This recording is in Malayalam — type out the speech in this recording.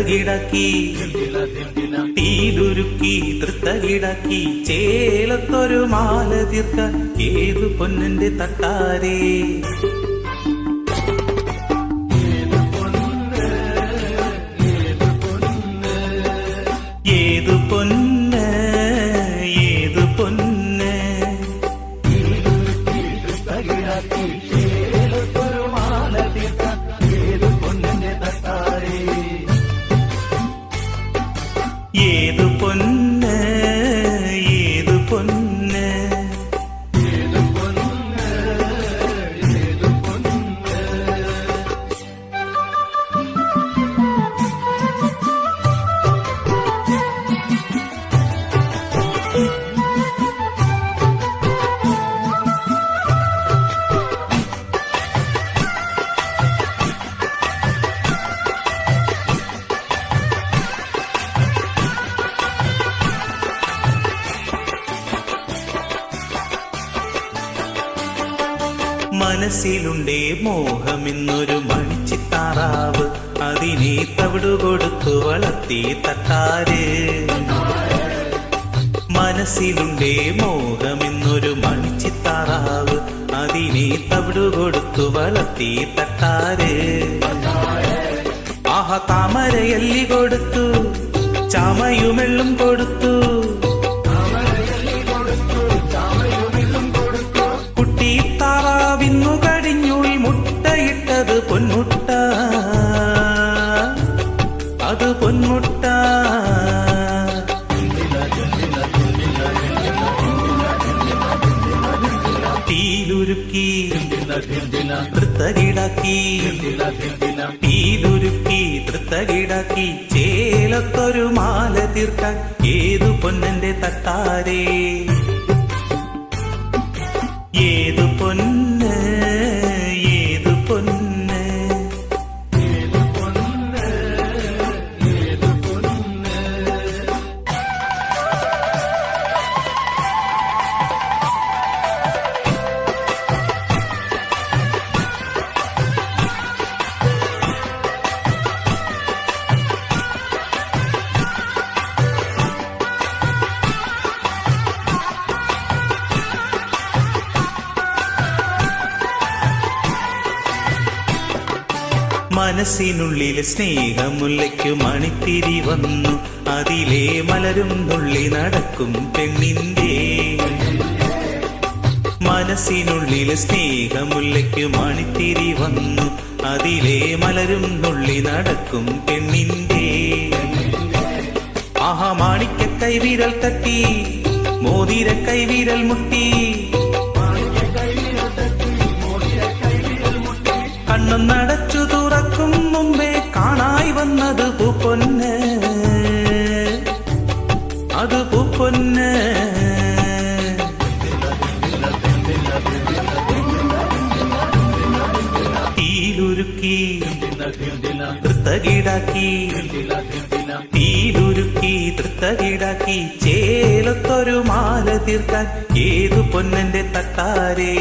തൃത്തകിടക്കി തീലുരുക്കി തൃത്തകിടക്കി ചേലത്തൊരു മാല തീർക്കാൻ ഏതു പൊന്നിന്റെ തട്ടാരേ ഏതു പൊന്ന് ഏതു പൊന്ന് ഏതു പൊന്ന് ഏതു പൊന്ന് മനസ്സിലുണ്ടേ മോഹമെന്നൊരു മണിച്ചിത്താറാവ് അതിനെ തവിടുകൊടുത്തു വളർത്തി തട്ടാര് മനസ്സിലുണ്ടേ മോഹമെന്നൊരു മണിച്ചിത്താറാവ് അതിനെ തവിടുകൊടുത്തു വളർത്തി തട്ടാര് ആഹ താമരയല്ലി കൊടുത്തു ചാമയുമെള്ളും കൊടുത്തു കുട്ടിത്താറാവിന്നു കടിഞ്ഞുൾ മുട്ടയിട്ടത് പൊന്മുട്ട അത് പൊന്മുട്ട തീലുരുക്കി തൃത്തകിടക്കി തീലുരുക്കി തൃത്തകിടക്കി ചേലത്തൊരു മാല തീർക്കാൻ ഏതു പൊന്നന്റെ തട്ടാരേ ഏതു പൊന്ന് ഏതു പൊന്ന് മനസ്സിനുള്ളിലെ സ്നേഹമുല്ലയ്ക്കു മണിത്തിരി വന്നു അതിലെ മലരും നുള്ളി നടക്കും പെണ്ണിന്റെ മനസ്സിനുള്ളിലെ സ്നേഹമുല്ലയ്ക്കു മണിത്തിരി വന്നു അതിലെ മലരും നുള്ളി നടക്കും പെണ്ണിന്റെ ആഹാ മാണിക്ക കൈവിരൽ തട്ടി മോതിര കൈവിരൽ മുട്ടി കണ്ണും നടച്ചു തുറക്കും മുമ്പേ കാണായി വന്നത് പൂപ്പൊന്ന് അത് പൂപ്പൊന്ന് തീലുരുക്കി തൃത്തകിടക്കി തീലുരുക്കി തൃത്തകിടക്കി ചേലത്തൊരു മാല തീർക്കാൻ ഏതു പൊന്നന്റെ തട്ടാരേ